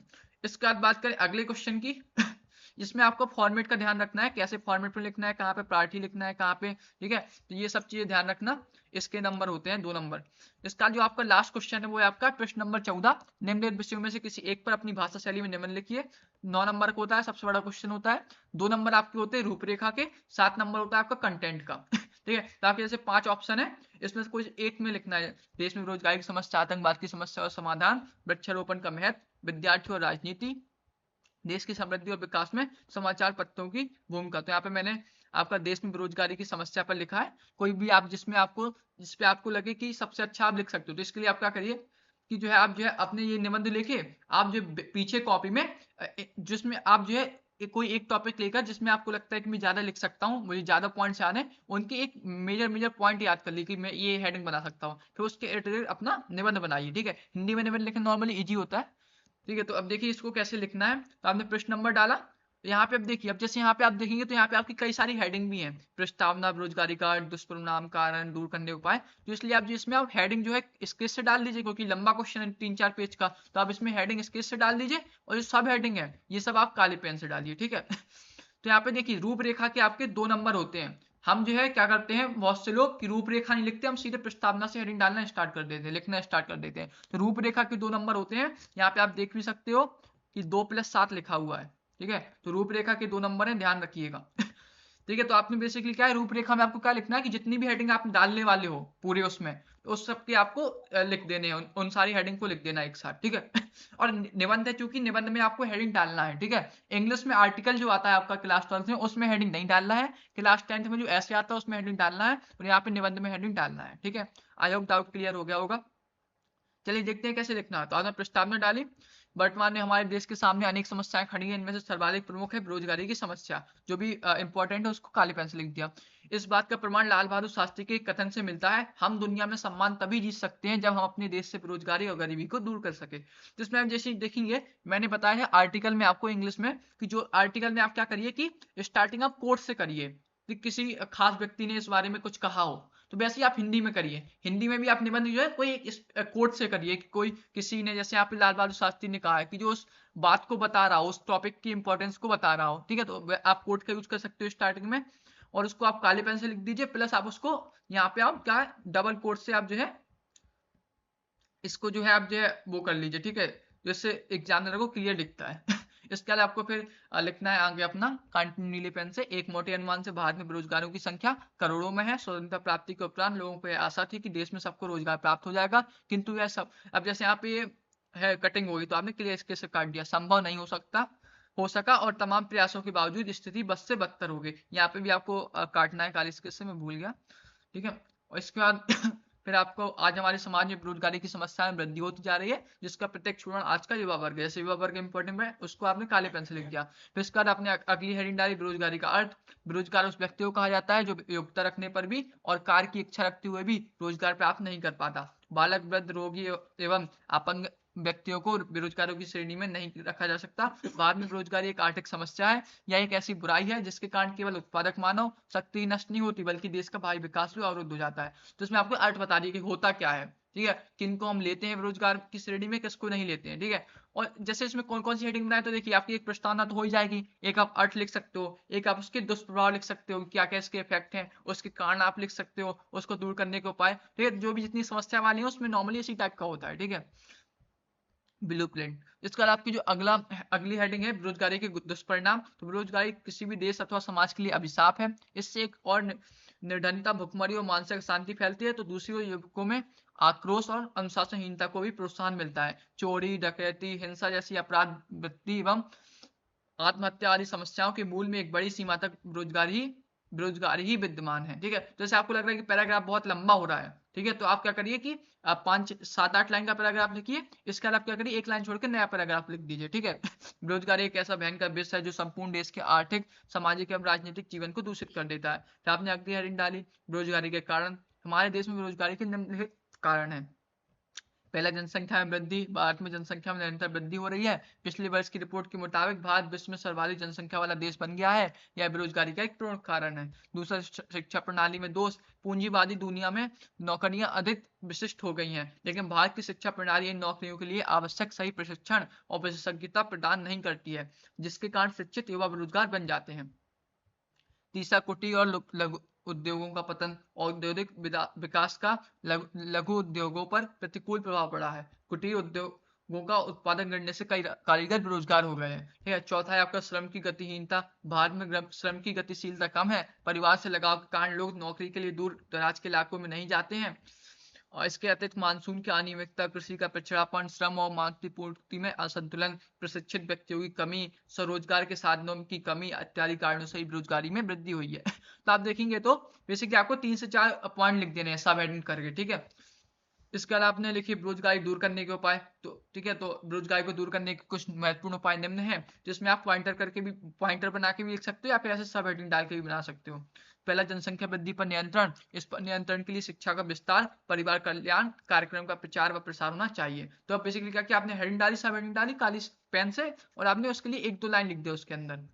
इसके बाद बात करें अगले क्वेश्चन की। जिसमें आपको फॉर्मेट का ध्यान रखना है, कैसे फॉर्मेट में लिखना है, कहाँ पे प्रार्थी लिखना है, कहाँ पे, ठीक है। तो ये सब चीजें ध्यान रखना। इसके नंबर होते हैं 2 नंबर। इसका जो आपका लास्ट क्वेश्चन है वो है आपका प्रश्न नंबर 14, निम्नलिखित विषयों में से किसी एक पर अपनी भाषा शैली में निबंध लिखिए। 9 नंबर का होता है, सबसे बड़ा क्वेश्चन होता है। 2 नंबर आपके होते हैं रूपरेखा के, 7 नंबर होता है आपका कंटेंट का। ठीक है, तो आपके जैसे 5 ऑप्शन है, इसमें से कोई एक में लिखना है। देश में बेरोजगारी की समस्या, आतंकवाद की समस्या और समाधान, वृक्षारोपण का महत्व, विद्यार्थी और राजनीति, देश की समृद्धि और विकास में समाचार पत्रों की भूमिका। तो यहाँ पे मैंने आपका देश में बेरोजगारी की समस्या पर लिखा है। कोई भी आप जिसपे आपको लगे कि सबसे अच्छा आप लिख सकते हो, तो इसके लिए आप क्या करिए कि जो है आप जो है अपने ये निबंध लिखिए। आप जो पीछे कॉपी में जिसमें आप जो है कोई एक टॉपिक लेकर जिसमें आपको लगता है कि मैं ज्यादा लिख सकता हूँ, मुझे ज्यादा पॉइंट्स याद है, उनके एक मेजर पॉइंट याद कर ली कि मैं ये हेडिंग बना सकता हूँ, फिर उसके रिलेटेड अपना निबंध बनाइए, ठीक है। हिंदी में निबंध लिखना नॉर्मली इजी होता है, ठीक है। तो अब देखिए इसको कैसे लिखना है। तो आपने प्रश्न नंबर डाला, तो यहाँ पे अब देखिए, अब जैसे यहाँ पे आप देखेंगे तो यहाँ पे आपकी कई सारी हेडिंग भी हैं। प्रस्तावना, बेरोजगारी का दुष्परिणाम, कारण दूर करने उपाय। तो इसलिए आप जिसमें आप हेडिंग जो है स्केच से डाल दीजिए, क्योंकि लंबा क्वेश्चन है 3-4 पेज का, तो आप इसमें हेडिंग स्केच से डाल दीजिए। और जो सब हेडिंग है ये सब आप काले पेन से डालिए, ठीक है। तो यहाँ पे देखिए रूपरेखा के आपके 2 नंबर होते हैं। हम जो है क्या करते हैं, बहुत से लोग की रूपरेखा नहीं लिखते, हम सीधे प्रस्तावना से हेडिंग डालना स्टार्ट कर देते हैं, लिखना स्टार्ट कर देते हैं। तो रूपरेखा के 2 नंबर होते हैं। यहाँ पे आप देख भी सकते हो कि 2+7 लिखा हुआ है, ठीक है। तो रूपरेखा के 2 नंबर है, ध्यान रखिएगा। ठीक है, तो आपने बेसिकली क्या है, रूपरेखा में आपको क्या लिखना है कि जितनी भी हेडिंग आप डालने वाले हो पूरे उसमें, तो उस सब के आपको लिख देने हैं, उन सारी हेडिंग को लिख देना एक साथ, ठीक है। और निबंध है, चूंकि निबंध में आपको हेडिंग डालना है, ठीक है। इंग्लिश में आर्टिकल जो आता है आपका क्लास 12 में, उसमें हेडिंग नहीं डालना है। क्लास 10 में जो ऐसे आता है उसमें हेडिंग डालना है, और यहाँ पे निबंध में हेडिंग डालना है, ठीक है। आई होप डाउट क्लियर हो गया होगा। चलिए देखते हैं कैसे लिखना है। तो आपने प्रस्तावना डाली, वर्तमान में हमारे देश के सामने अनेक समस्याएं खड़ी हैं, इनमें से सर्वाधिक प्रमुख है बेरोजगारी की समस्या। जो भी इंपॉर्टेंट है उसको काले पेन से लिख दिया। इस बात का प्रमाण लाल बहादुर शास्त्री के कथन से मिलता है, हम दुनिया में सम्मान तभी जीत सकते हैं जब हम अपने देश से बेरोजगारी और गरीबी को दूर कर सके। जिसमें हम जैसे देखेंगे, मैंने बताया है आर्टिकल में आपको इंग्लिश में, कि जो आर्टिकल में आप क्या करिए कि स्टार्टिंग आप कोट से करिए, कि किसी खास व्यक्ति ने इस बारे में कुछ कहा हो। तो वैसे ही आप हिंदी में करिए। हिंदी में भी आप निबंध जो है कोई इस कोट से करिए कि कोई किसी ने, जैसे यहाँ पे लाल बहादुर शास्त्री ने कहा है कि जो उस बात को बता रहा हो, उस टॉपिक की इंपॉर्टेंस को बता रहा हो, ठीक है, तो आप कोट का यूज कर सकते हो स्टार्टिंग में, और उसको आप काले पेन से लिख दीजिए, प्लस आप उसको यहाँ पे आप क्या डबल कोट से आप जो है इसको जो है आप जो है वो कर लीजिए, ठीक है, जिससे एग्जामिनर को क्लियर दिखता है। इसके अलावा आपको फिर लिखना है आगे अपना कंटिन्यू नीले पेन से, एक मोटे अनुमान से भारत में बेरोजगारों की संख्या करोड़ों में है। स्वतंत्रता प्राप्ति के उपरांत लोगों को यह आशा थी कि देश में सबको रोजगार प्राप्त हो जाएगा, किंतु यह सब, अब जैसे यहाँ पे है कटिंग होगी तो आपने क्लियर इसके से काट दिया, संभव नहीं हो सका और तमाम प्रयासों के बावजूद स्थिति बद से बदतर हो गई। यहाँ पे भी आपको काटना है काली स्केच से, मैं भूल गया, ठीक है। और इसके बाद फिर आपको आज हमारे समाज में बेरोजगारी की समस्या में वृद्धि होती जा रही है, जिसका प्रत्यक्ष उदाहरण आज का युवा वर्ग है। जैसे युवा वर्ग इंपॉर्टेंट है, उसको आपने काले पेन से लिख दिया। फिर इसके बाद आपने अगली हेडिंग डाली बेरोजगारी का अर्थ। बेरोजगार उस व्यक्ति को कहा जाता है जो योग्यता रखने पर भी और कार्य की इच्छा रखते हुए भी रोजगार प्राप्त नहीं कर पाता। बालक, वृद्ध, रोगी एवं अपंग व्यक्तियों को बेरोजगारों की श्रेणी में नहीं रखा जा सकता। बाद में बेरोजगारी एक आर्थिक समस्या है या एक ऐसी बुराई है जिसके कारण केवल उत्पादक मानव शक्ति नष्ट नहीं होती, बल्कि देश का भावी विकास भी अवरुद्ध हो जाता है। तो इसमें आपको अर्थ बता दिए कि होता क्या है, ठीक है, किनको हम लेते हैं बेरोजगार की श्रेणी में, किसको नहीं लेते हैं, ठीक है। और जैसे इसमें कौन कौन सी हेडिंग बनाए, तो देखिए आपकी एक प्रस्तावना तो हो ही जाएगी, एक आप अर्थ लिख सकते हो, एक आप उसके दुष्प्रभाव लिख सकते हो, क्या क्या इसके इफेक्ट हैं, उसके कारण आप लिख सकते हो, उसको दूर करने के उपाय, ठीक है। जो भी जितनी समस्या वाली है उसमें नॉर्मली इसी टाइप का होता है, ठीक है, ब्लूप्रिंट। इसके बाद आपकी जो अगली हेडिंग है बेरोजगारी के दुष्परिणाम। तो बेरोजगारी किसी भी देश अथवा समाज के लिए अभिशाप है। इससे एक और निर्धनता, भुखमरी और मानसिक अशांति फैलती है, तो दूसरी ओर युवकों में आक्रोश और अनुशासनहीनता को भी प्रोत्साहन मिलता है। चोरी, डकैती, हिंसा जैसी अपराध वृत्ति एवं आत्महत्या आदि समस्याओं के मूल में एक बड़ी सीमा तक बेरोजगारी ही विद्यमान है, ठीक है। जैसे आपको लग रहा है कि पैराग्राफ बहुत लंबा हो रहा है, ठीक है, तो आप क्या करिए कि आप 5 7 8 लाइन का पैराग्राफ लिखिए। इसके बाद आप क्या करिए, एक लाइन छोड़कर नया पैराग्राफ लिख दीजिए, ठीक है। बेरोजगारी एक ऐसा भयंकर विषय है जो संपूर्ण देश के आर्थिक, सामाजिक एवं राजनीतिक जीवन को दूषित कर देता है। तो आपने अगली हेडिंग डाली बेरोजगारी के कारण। हमारे देश में बेरोजगारी के निम्नलिखित कारण है। पहला, जनसंख्या में वृद्धि। भारत में जनसंख्या में निरंतर वृद्धि हो रही है। पिछले वर्ष की रिपोर्ट के मुताबिक भारत विश्व में सर्वाधिक जनसंख्या वाला देश बन गया है। यह बेरोजगारी का एक प्रमुख कारण है। दूसरा, शिक्षा प्रणाली में दोष। पूंजीवादी दुनिया में नौकरियां अधिक विशिष्ट हो गई हैं, लेकिन भारत की शिक्षा प्रणाली इन नौकरियों के लिए आवश्यक सही प्रशिक्षण और विशेषज्ञता प्रदान नहीं करती है, जिसके कारण शिक्षित युवा बेरोजगार बन जाते हैं। तीसरा, कुटीर और लघु उद्योगों का पतन। औद्योगिक विकास का लघु उद्योगों पर प्रतिकूल प्रभाव पड़ा है। कुटीर उद्योगों का उत्पादन करने से कई कारीगर बेरोजगार हो गए हैं, ठीक है। चौथा है आपका श्रम की गतिहीनता। भारत में श्रम की गतिशीलता कम है। परिवार से लगाव के कारण लोग नौकरी के लिए दूर दराज के इलाकों में नहीं जाते हैं, और इसके अतिरिक्त मानसून की अनियमितता, कृषि का पिछड़ापन, श्रम और मांग की पूर्ति में असंतुलन, प्रशिक्षित व्यक्तियों की कमी, स्वरोजगार के साधनों की कमी इत्यादि कारणों से बेरोजगारी में वृद्धि हुई है। तो आप देखेंगे तो बेसिकली आपको 3 से 4 पॉइंट लिख देने हैं सब एडिट करके, ठीक है। इसके अलावा आपने लिखी बेरोजगारी दूर करने के उपाय, तो ठीक है, तो बेरोजगारी को दूर करने के कुछ महत्वपूर्ण उपाय निम्न हैं, जिसमें आप पॉइंटर बना के भी लिख सकते हो या फिर ऐसे सब हेडिंग डाल के भी बना सकते हो। पहला, जनसंख्या वृद्धि पर नियंत्रण। इस पर नियंत्रण के लिए शिक्षा का विस्तार, परिवार कल्याण कार्यक्रम का प्रचार व प्रसार होना चाहिए। तो अब बेसिकली क्या किया आपने, हेडिंग डाली, सब हेडिंग डाली काली पेन से, और आपने उसके लिए 1 2 लाइन लिख दिया उसके अंदर।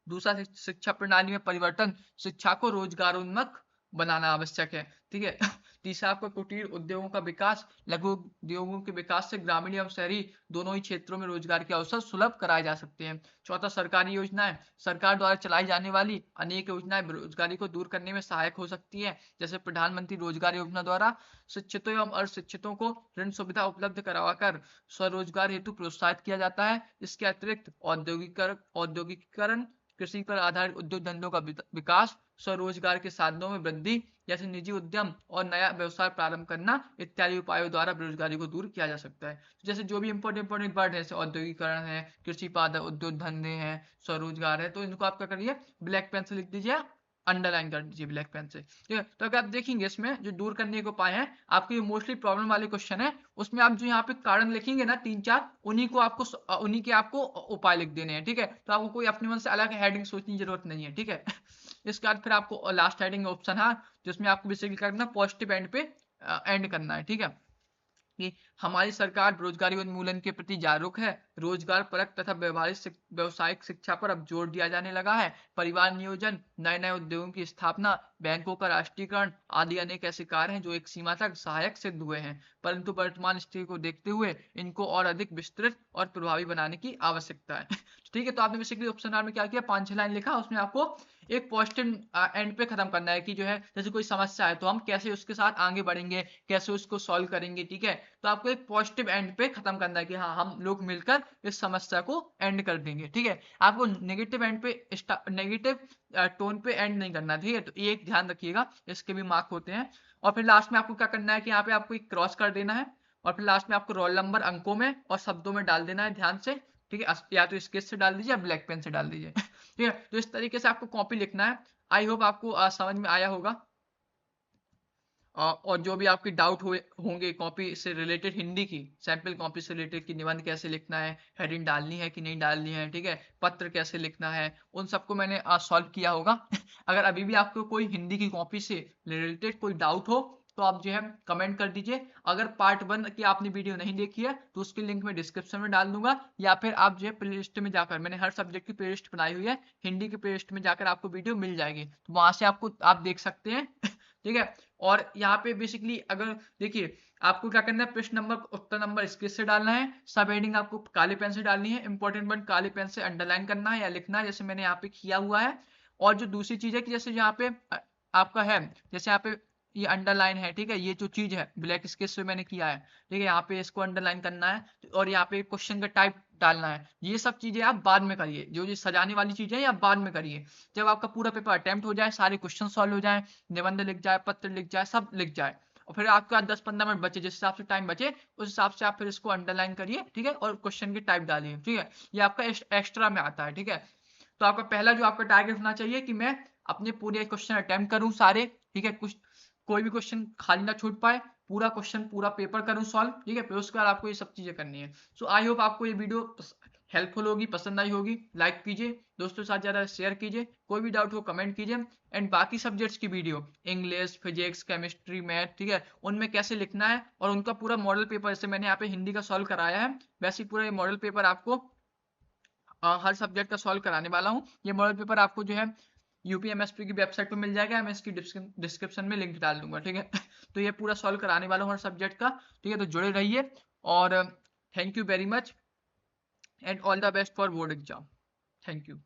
दूसरा, शिक्षा प्रणाली में परिवर्तन। शिक्षा को रोजगारोन्मुख बनाना आवश्यक है, ठीक है। तीसरा, आपका कुटीर उद्योगों का विकास। लघु उद्योगों के विकास से ग्रामीण एवं शहरी दोनों ही क्षेत्रों में रोजगार के अवसर सुलभ कराए जा सकते हैं। चौथा, सरकारी योजनाएं। सरकार द्वारा चलाई जाने वाली अनेक योजनाएं बेरोजगारी को दूर करने में सहायक हो सकती है। जैसे प्रधानमंत्री रोजगार योजना द्वारा शिक्षितों एवं अशिक्षितों को ऋण सुविधा उपलब्ध करवाकर स्वरोजगार हेतु प्रोत्साहित किया जाता है। इसके अतिरिक्त औद्योगिकीकरण, कृषि पर आधारित उद्योग धंधों का विकास, स्वरोजगार के साधनों में वृद्धि, जैसे निजी उद्यम और नया व्यवसाय प्रारंभ करना इत्यादि उपायों द्वारा बेरोजगारी को दूर किया जा सकता है। जैसे जो भी इंपॉर्टेंट वर्ड है, जैसे औद्योगिकरण है, कृषि पादप उद्योग धंधे हैं, स्वरोजगार है, तो इनको आप क्या करिए, ब्लैक पेन से लिख दीजिए, अंडरलाइन कर दीजिए ब्लैक पेन से, ठीक है। तो अगर आप देखेंगे इसमें जो दूर करने के उपाय हैं, आपके जो मोस्टली प्रॉब्लम वाले क्वेश्चन है, उसमें आप जो यहाँ पे कारण लिखेंगे ना 3 4, उन्हीं के आपको उपाय लिख देने हैं, ठीक है। तो आपको कोई अपने मन से अलग हेडिंग सोचने की जरूरत नहीं है, ठीक है। इसके बाद फिर आपको लास्ट हेडिंग ऑप्शन है, जिसमें आपको बेसिकली करना पॉजिटिव एंड पे एंड करना है, ठीक है। कि हमारी सरकार बेरोजगारी उन्मूलन के प्रति जागरूक है, रोजगार परक तथा व्यवसायिक शिक्षा पर अब जोर दिया जाने लगा है, परिवार नियोजन, नए नए उद्योगों की स्थापना, बैंकों का राष्ट्रीयकरण आदि अनेक ऐसे कार्य हैं जो एक सीमा तक सहायक सिद्ध हुए हैं, परंतु वर्तमान स्थिति को देखते हुए इनको और अधिक विस्तृत और प्रभावी बनाने की आवश्यकता है। ठीक है, तो आपने बेसिकली ऑप्शन आर में क्या किया, 5-6 लाइन लिखा, उसमें आपको एक पॉजिटिव एंड पे खत्म करना है कि जो है जैसे कोई समस्या है तो हम कैसे उसके साथ आगे बढ़ेंगे, कैसे उसको सॉल्व करेंगे। ठीक है, तो आपको एक पॉजिटिव एंड पे खत्म करना है कि हाँ हम लोग मिलकर इस समस्या को एंड कर देंगे। ठीक है, आपको नेगेटिव एंड पे नेगेटिव टोन पे एंड नहीं करना। ठीक है, तो ये एक ध्यान रखिएगा, इसके भी मार्क होते हैं। और फिर लास्ट में आपको क्या करना है कि यहाँ पे आपको एक क्रॉस कर देना है और फिर लास्ट में आपको रोल नंबर अंकों में और शब्दों में डाल देना है ध्यान से। ठीक है, या तो स्केच से डाल दीजिए या ब्लैक पेन से डाल दीजिए। ठीक है, तो इस तरीके से आपको कॉपी लिखना है। आई होप आपको समझ में आया होगा। और जो भी आपके डाउट हुए होंगे कॉपी से रिलेटेड, हिंदी की सैंपल कॉपी से रिलेटेड कि निबंध कैसे लिखना है, हेडिंग डालनी है कि नहीं डालनी है, ठीक है, पत्र कैसे लिखना है, उन सबको मैंने सॉल्व किया होगा। अगर अभी भी आपको कोई हिंदी की कॉपी से रिलेटेड कोई डाउट हो तो आप जो है कमेंट कर दीजिए। अगर पार्ट 1 की आपने वीडियो नहीं देखी है तो उसकी लिंक मैं डिस्क्रिप्शन में डाल दूंगा, या फिर आप जो है प्लेलिस्ट में जाकर, मैंने हर सब्जेक्ट की प्लेलिस्ट बनाई हुई है, हिंदी की प्लेलिस्ट में जाकर आपको वीडियो मिल जाएगी, तो वहां से आपको आप देख सकते हैं। ठीक है, और यहाँ पे बेसिकली अगर देखिए आपको क्या करना है, प्रश्न नंबर उत्तर नंबर स्केच से डालना है, सब हेडिंग आपको काले पेन से डालनी है, इंपॉर्टेंट वर्ड काले पेन से अंडरलाइन करना है या लिखना है, जैसे मैंने यहाँ पे किया हुआ है। और जो दूसरी चीज है कि जैसे यहाँ पे आपका है, जैसे यहाँ पे ये अंडरलाइन है, ठीक है, ये जो चीज है ब्लैक स्केच से मैंने किया है, ठीक है, यहाँ पे इसको अंडरलाइन करना है और यहाँ पे क्वेश्चन का टाइप डालना है। ये सब चीजें आप बाद में करिए, जो ये सजाने वाली चीजें हैं आप बाद में करिए, जब आपका पूरा पेपर अटेम्प्ट हो जाए, सारे क्वेश्चन सॉल्व हो जाए, निबंध लिख जाए, पत्र लिख जाए, सब लिख जाए, और फिर आपके पास 10-15 मिनट बचे, जिस हिसाब से टाइम बचे उस हिसाब से आप फिर इसको अंडरलाइन करिए। ठीक है, और क्वेश्चन की टाइप डालिए। ठीक है, ये आपका एक्स्ट्रा में आता है। ठीक है, तो आपका पहला जो आपका टारगेट होना चाहिए कि मैं अपने पूरे क्वेश्चन अटेम्प्ट करूं सारे। ठीक है, कुछ कोई भी क्वेश्चन खाली ना छूट पाए, पूरा क्वेश्चन पूरा पेपर करूं सॉल्व। ठीक है, फिर उसके बाद आपको ये सब चीजें करनी है। सो आई होप आपको ये वीडियो हेल्पफुल होगी, पसंद आई होगी। लाइक कीजिए, दोस्तों के साथ ज़्यादा शेयर कीजिए, कोई भी डाउट हो कमेंट कीजिए। एंड बाकी सब्जेक्ट्स की video, English, physics, chemistry, math, ठीक है, उनमें कैसे लिखना है और उनका पूरा मॉडल पेपर, जैसे मैंने यहाँ पे हिंदी का सॉल्व कराया है, वैसे ही पूरा ये मॉडल पेपर आपको हर सब्जेक्ट का सॉल्व कराने वाला हूँ। ये मॉडल पेपर आपको जो है यूपीएमएसपी की वेबसाइट पे मिल जाएगा, मैं इसकी डिस्क्रिप्शन में लिंक डाल दूंगा। ठीक है, तो ये पूरा सॉल्व कराने वाला हूँ हर सब्जेक्ट का। ठीक है, तो जुड़े रहिए और thank you very much and all the best for board exam. Thank you.